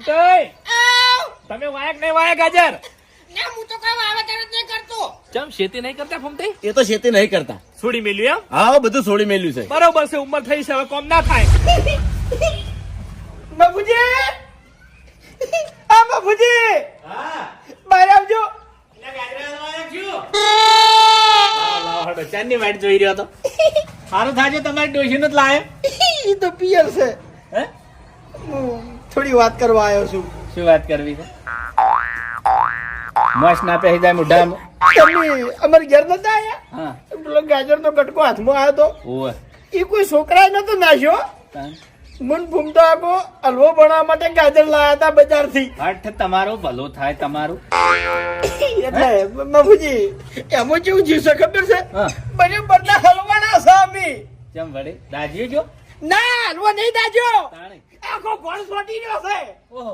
ફૂમતાઈ તમે વાયક નહીં વાય ગાજર ના હું તો કઈ વાવેતર જ નહીં કરતો. ચમ ખેતી નહીં કરતા ફૂમતાઈ? એ તો ખેતી નહીં કરતા. છોડી મેલ્યું એમ? હા બધું છોડી મેલ્યું છે. બરોબર છે, ઉંમર થઈ છે, હવે કોમ ના થાય. બાપુજી આ બાપુજી હા બહાર આવજો. ચાંદની વાટ જોઈ રહ્યો તો સારું થાય તમારી ડોશી નો જ લાયો. એ તો પિયર છે. હે હું થોડી વાત કરવા આવ્યો છું. શું વાત કરવી છે? મસ્ત ના પહેરી જાય મોઢામાં. તમે અમારી ઘર નતા આયા? હા પેલો ગાજર નો કટકો હાથમાં આવ્યો તો ઓવે એ કોઈ છોકરાએ નતો નાખ્યો. મન ભૂમતો આખો હલવો બનાવવા માટે ગાજર લાયા હતા બજાર થી. હઠ તમારો ભલો થાય તમારું. એટલે બાપુજી એમાં કેવું જીવશે ખબર છે? હા. બરાબર ના હલવાના છે અમે. ચમ વડે દાજીએ જો ના હલવો નહીં દાજો. તાણે આખો ભણ સોટી રહ્યો છે. ઓહો